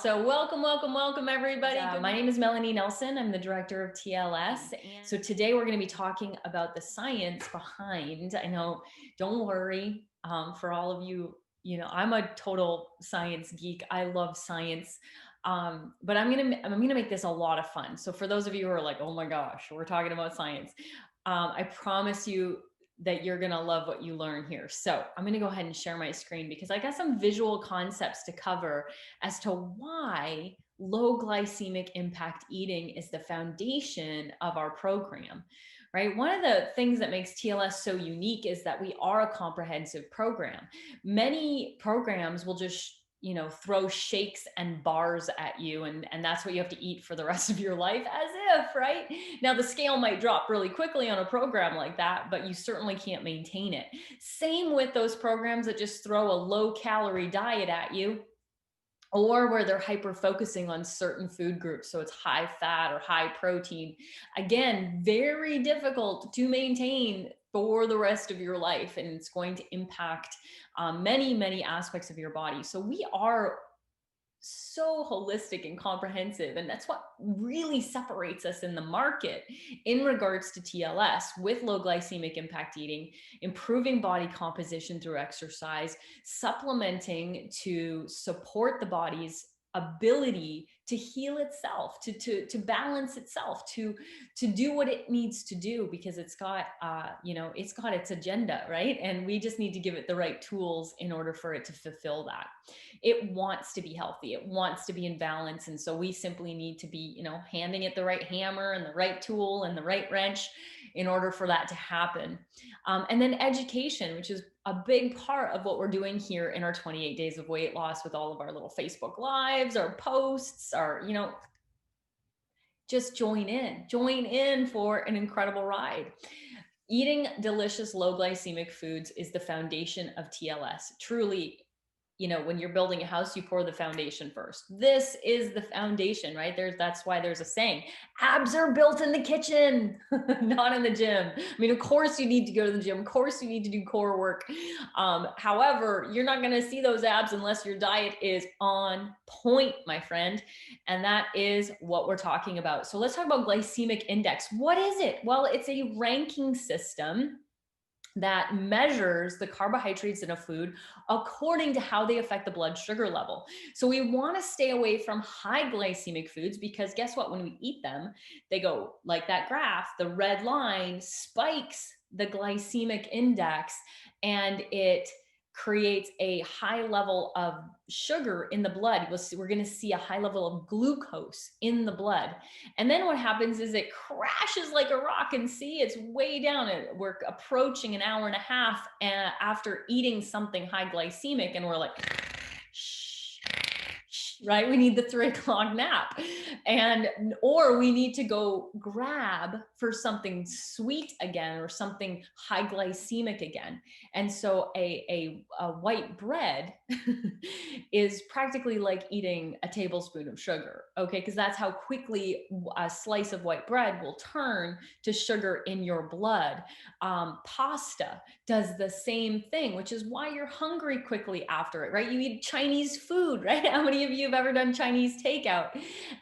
So welcome everybody. My name is Melanie Nelson. I'm the director of TLS. So today we're going to be talking about the science behind, I know, don't worry, for all of you, I'm a total science geek. I love science. But I'm gonna make this a lot of fun. So for those of you who are like, oh my gosh, we're talking about science, I promise you that you're gonna love what you learn here. So I'm gonna go ahead and share my screen because I got some visual concepts to cover as to why low glycemic impact eating is the foundation of our program, right? One of the things that makes TLS so unique is that we are a comprehensive program. Many programs will just throw shakes and bars at you, and that's what you have to eat for the rest of your life, as if, right? Now the scale might drop really quickly on a program like that, but you certainly can't maintain it. Same with those programs that just throw a low calorie diet at you, or where they're hyper focusing on certain food groups. So it's high fat or high protein. Again, very difficult to maintain for the rest of your life. And it's going to impact many aspects of your body. So we are so holistic and comprehensive. And that's what really separates us in the market in regards to TLS, with low glycemic impact eating, improving body composition through exercise, supplementing to support the body's ability to heal itself, to balance itself, to do what it needs to do, because it's got it's got its agenda, right? And we just need to give it the right tools in order for it to fulfill that. It wants to be healthy, it wants to be in balance, and so we simply need to be handing it the right hammer and the right tool and the right wrench in order for that to happen. And then education, which is a big part of what we're doing here in our 28 days of weight loss, with all of our little Facebook lives, our posts, our just join in for an incredible ride. Eating delicious low glycemic foods is the foundation of TLS. Truly, when you're building a house, you pour the foundation first. This is the foundation, right? That's why there's a saying, abs are built in the kitchen, not in the gym. I mean, of course you need to go to the gym. Of course you need to do core work. However, you're not going to see those abs unless your diet is on point, my friend. And that is what we're talking about. So let's talk about glycemic index. What is it? Well, it's a ranking system that measures the carbohydrates in a food according to how they affect the blood sugar level. So we want to stay away from high glycemic foods, because guess what? When we eat them, they go like that graph, the red line spikes the glycemic index, and it creates a high level of sugar in the blood. We're going to see a high level of glucose in the blood. And then what happens is it crashes like a rock, and see, it's way down. We're approaching an hour and a half after eating something high glycemic, and we're like, right? We need the 3 o'clock nap, or we need to go grab for something sweet again, or something high glycemic again. And so a white bread is practically like eating a tablespoon of sugar, okay? Because that's how quickly a slice of white bread will turn to sugar in your blood. Pasta does the same thing, which is why you're hungry quickly after it, right? You eat Chinese food, right? How many of you have ever done Chinese takeout?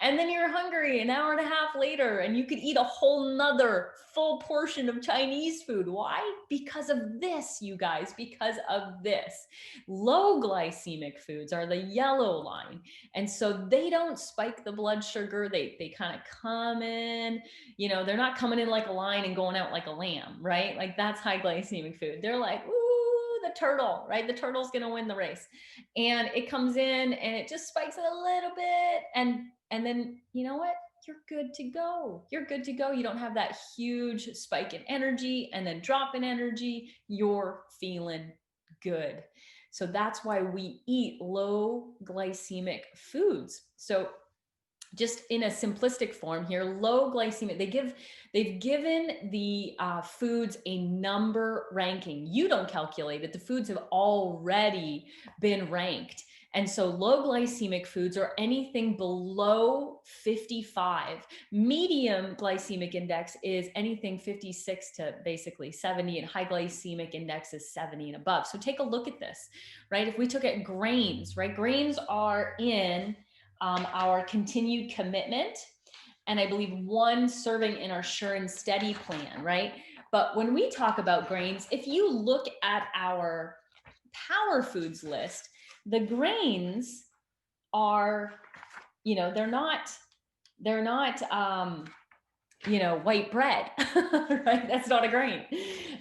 And then you're hungry an hour and a half later, and you could eat a whole nother full portion of Chinese food. Why? Because of this, you guys, because of this. Low glycemic foods are the yellow line. And so they don't spike the blood sugar. They kind of come in, they're not coming in like a lion and going out like a lamb, right? Like that's high glycemic food. They're like, ooh, the turtle, right? The turtle's going to win the race. And it comes in and it just spikes it a little bit. And then, you know what? You're good to go. You're good to go. You don't have that huge spike in energy and then drop in energy. You're feeling good. So that's why we eat low glycemic foods. So just in a simplistic form here, low glycemic, they've given the foods a number ranking. You don't calculate it. The foods have already been ranked. And so low glycemic foods are anything below 55. Medium glycemic index is anything 56 to basically 70, and high glycemic index is 70 and above. So take a look at this, right? If we took at grains, right? Grains are in our continued commitment, and I believe 1 serving in our Sure and Steady plan, right? But when we talk about grains, if you look at our power foods list, the grains are, they're not, white bread, right? That's not a grain.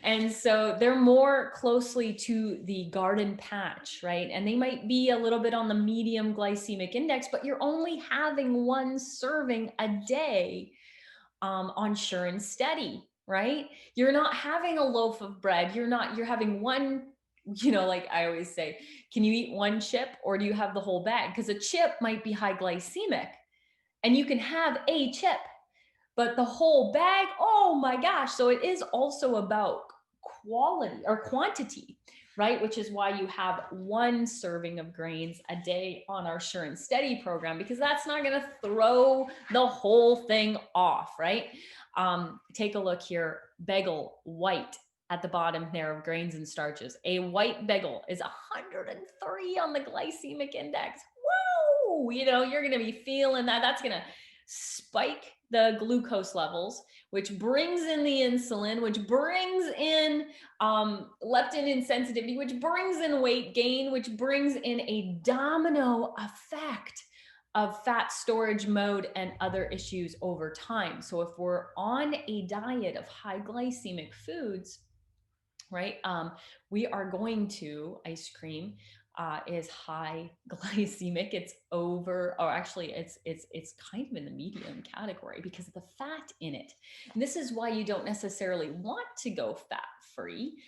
And so they're more closely to the garden patch, right? And they might be a little bit on the medium glycemic index, but you're only having 1 serving a day on Sure and Steady, right? You're not having a loaf of bread. You're having 1, like I always say, can you eat 1 chip or do you have the whole bag? Because a chip might be high glycemic and you can have a chip, but the whole bag, oh my gosh. So it is also about quality or quantity, right? Which is why you have 1 serving of grains a day on our Sure and Steady program, because that's not going to throw the whole thing off, right? Take a look here. Bagel, white at the bottom there of grains and starches. A white bagel is 103 on the glycemic index. Whoa! You're going to be feeling that. That's going to spike the glucose levels, which brings in the insulin, which brings in leptin insensitivity, which brings in weight gain, which brings in a domino effect of fat storage mode and other issues over time. So if we're on a diet of high glycemic foods, right, we are going to, ice cream is high glycemic. It's over, or actually it's kind of in the medium category because of the fat in it. And this is why you don't necessarily want to go fat free,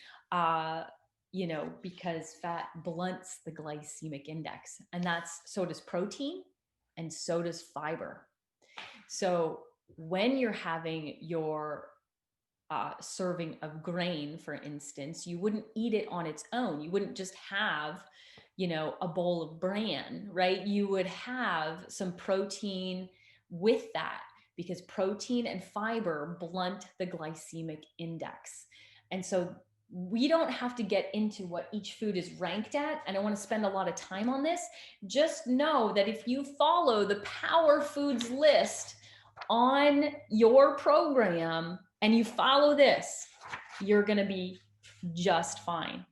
because fat blunts the glycemic index, and so does protein and so does fiber. So when you're having your serving of grain, for instance, you wouldn't eat it on its own. You wouldn't just have, a bowl of bran, right? You would have some protein with that, because protein and fiber blunt the glycemic index. And so we don't have to get into what each food is ranked at. I don't want to spend a lot of time on this. Just know that if you follow the Power Foods list on your program and you follow this, you're going to be just fine.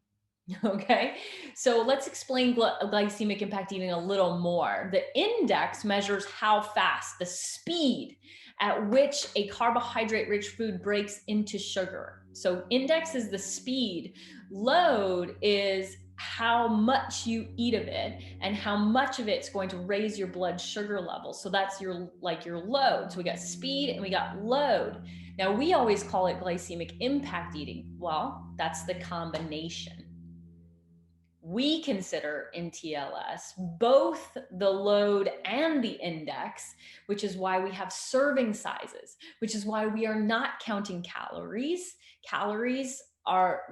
Okay, so let's explain glycemic impact eating a little more. The index measures how fast, the speed at which a carbohydrate-rich food breaks into sugar. So index is the speed. Load is how much you eat of it and how much of it's going to raise your blood sugar level. So that's your load. So we got speed and we got load. Now we always call it glycemic impact eating. Well, that's the combination. We consider in TLS both the load and the index, which is why we have serving sizes, which is why we are not counting calories. Calories are,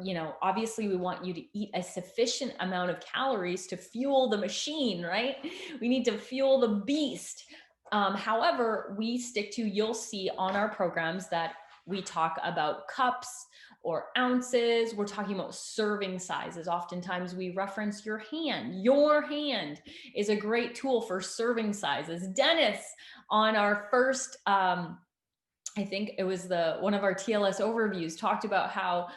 obviously we want you to eat a sufficient amount of calories to fuel the machine, right? We need to fuel the beast. However, we stick to, you'll see on our programs that we talk about cups or ounces. We're talking about serving sizes. Oftentimes we reference your hand. Your hand is a great tool for serving sizes. Dennis, on our first, I think it was one of our TLS overviews, talked about how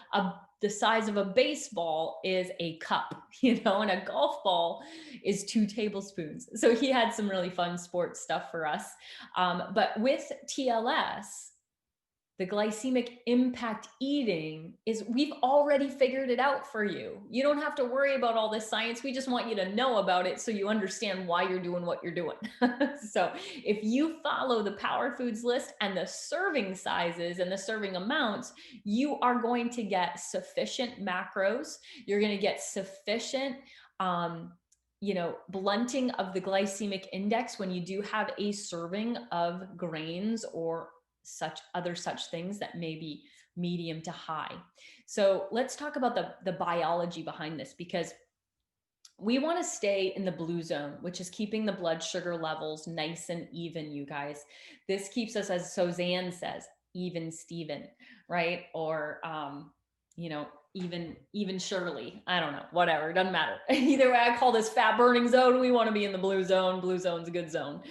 the size of a baseball is a cup, and a golf ball is 2 tablespoons. So he had some really fun sports stuff for us. But with TLS, the glycemic impact eating is, we've already figured it out for you. You don't have to worry about all this science. We just want you to know about it so you understand why you're doing what you're doing. So if you follow the Power Foods list and the serving sizes and the serving amounts, you are going to get sufficient macros. You're going to get sufficient blunting of the glycemic index when you do have a serving of grains or such things that may be medium to high. So let's talk about the biology behind this, because we want to stay in the blue zone, which is keeping the blood sugar levels nice and even, you guys. This keeps us, as Suzanne says, even Steven, right? Or even surely, I don't know, whatever, it doesn't matter. Either way, I call this fat burning zone. We want to be in the blue zone. Blue zone's a good zone.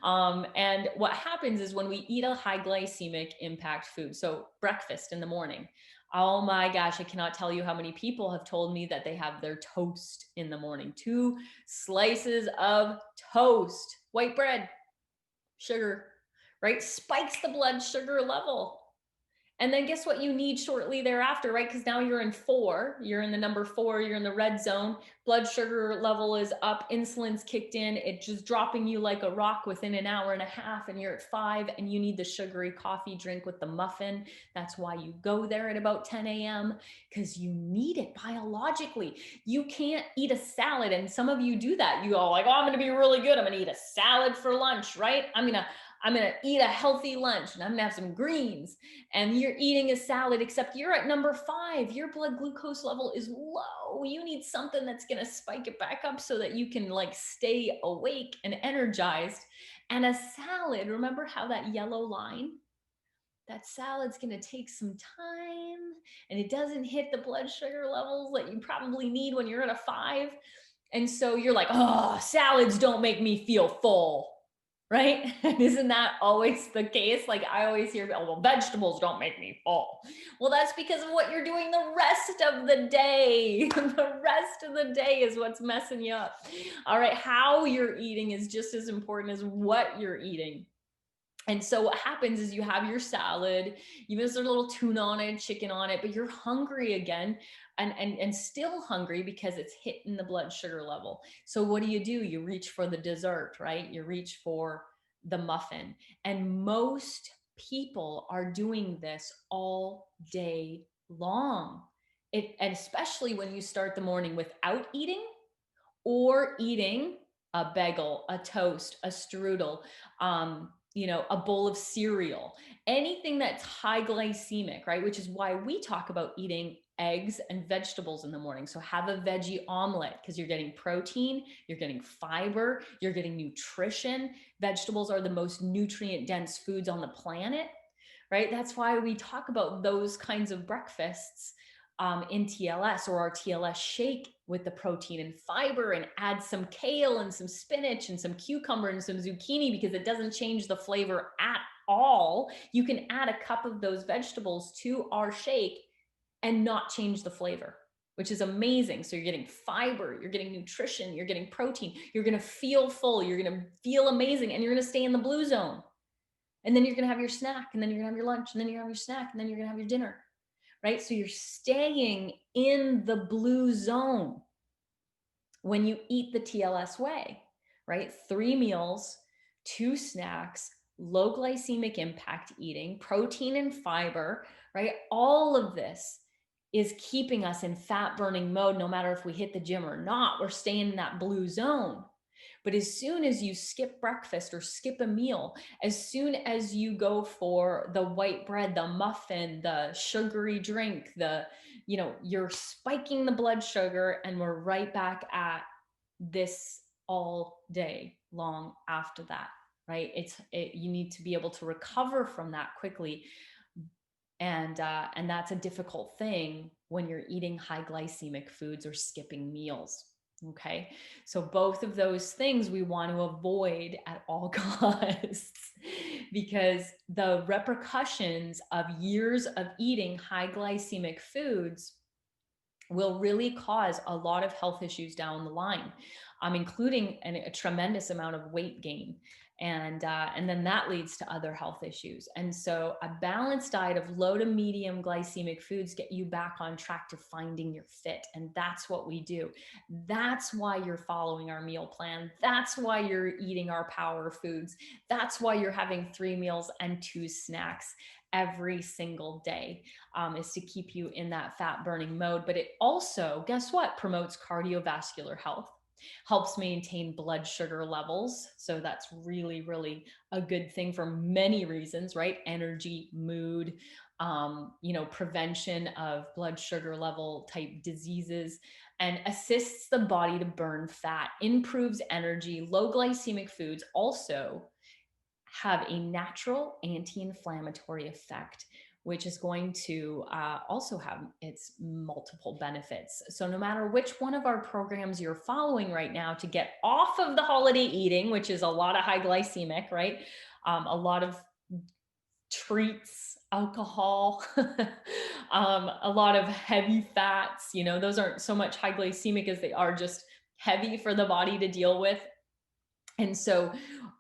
And what happens is when we eat a high glycemic impact food, so breakfast in the morning, oh my gosh, I cannot tell you how many people have told me that they have their toast in the morning. 2 slices of toast, white bread, sugar, right? Spikes the blood sugar level. And then guess what you need shortly thereafter, right? Because now you're in 4, you're in the number 4, you're in the red zone. Blood sugar level is up, insulin's kicked in, it's just dropping you like a rock within an hour and a half, and you're at 5, and you need the sugary coffee drink with the muffin. That's why you go there at about 10 a.m. because you need it biologically. You can't eat a salad, and some of you do that. You go like, oh, I'm gonna be really good. I'm gonna eat a salad for lunch, right? I'm gonna eat a healthy lunch and I'm gonna have some greens, and you're eating a salad, except you're at number 5. Your blood glucose level is low. You need something that's gonna spike it back up so that you can like stay awake and energized. And a salad, remember how that yellow line? That salad's gonna take some time, and it doesn't hit the blood sugar levels that you probably need when you're at a 5. And so you're like, oh, salads don't make me feel full, right? And isn't that always the case? Like I always hear, oh, well, vegetables don't make me full. Well, that's because of what you're doing the rest of the day. The rest of the day is what's messing you up. All right, how you're eating is just as important as what you're eating. And so what happens is you have your salad, even if there's a little tuna on it, chicken on it, but you're hungry again, and still hungry because it's hitting the blood sugar level. So what do? You reach for the dessert, right? You reach for the muffin. And most people are doing this all day long. And especially when you start the morning without eating, or eating a bagel, a toast, a strudel, a bowl of cereal, anything that's high glycemic, right? Which is why we talk about eating eggs and vegetables in the morning. So have a veggie omelet because you're getting protein, you're getting fiber, you're getting nutrition. Vegetables are the most nutrient dense foods on the planet, right? That's why we talk about those kinds of breakfasts in TLS, or our TLS shake with the protein and fiber, and add some kale and some spinach and some cucumber and some zucchini, because it doesn't change the flavor at all. You can add a cup of those vegetables to our shake and not change the flavor, which is amazing. So you're getting fiber, you're getting nutrition, you're getting protein, you're going to feel full, you're going to feel amazing, and you're going to stay in the blue zone. And then you're going to have your snack, and then you're going to have your lunch, and then you're going to have your snack, and then you're going to have your dinner. Right? So you're staying in the blue zone when you eat the TLS way, right? 3 meals, 2 snacks, low glycemic impact eating, protein and fiber, right? All of this is keeping us in fat burning mode. No matter if we hit the gym or not, we're staying in that blue zone. But as soon as you skip breakfast or skip a meal, as soon as you go for the white bread, the muffin, the sugary drink, you're spiking the blood sugar, and we're right back at this all day long after that, right? You need to be able to recover from that quickly. And that's a difficult thing when you're eating high glycemic foods or skipping meals. Okay, so both of those things we want to avoid at all costs, because the repercussions of years of eating high glycemic foods will really cause a lot of health issues down the line, including a tremendous amount of weight gain. And then that leads to other health issues. And so a balanced diet of low to medium glycemic foods get you back on track to finding your fit. And that's what we do. That's why you're following our meal plan. That's why you're eating our power foods. That's why you're having 3 meals and 2 snacks every single day, is to keep you in that fat burning mode. But it also, guess what, promotes cardiovascular health, helps maintain blood sugar levels. So that's really, really a good thing for many reasons, right? Energy, mood, prevention of blood sugar level type diseases, and assists the body to burn fat, improves energy. Low glycemic foods also have a natural anti-inflammatory effect, which is going to also have its multiple benefits. So no matter which one of our programs you're following right now to get off of the holiday eating, which is a lot of high glycemic, right? A lot of treats, alcohol, a lot of heavy fats, those aren't so much high glycemic as they are just heavy for the body to deal with. And so,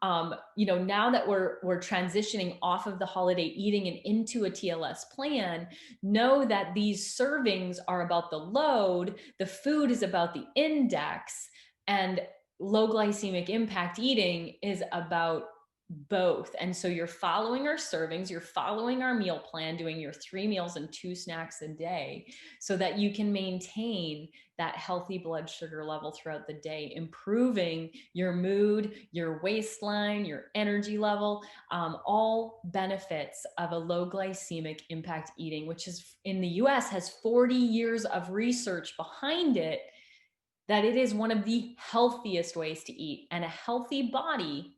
now that we're transitioning off of the holiday eating and into a TLS plan, know that these servings are about the load, the food is about the index, and low glycemic impact eating is about both. And so you're following our servings, you're following our meal plan, doing your 3 meals and 2 snacks a day so that you can maintain that healthy blood sugar level throughout the day, improving your mood, your waistline, your energy level, all benefits of a low glycemic impact eating, which is in the US has 40 years of research behind it, that it is one of the healthiest ways to eat. And a healthy body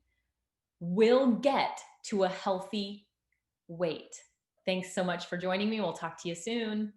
will get to a healthy weight. Thanks so much for joining me. We'll talk to you soon.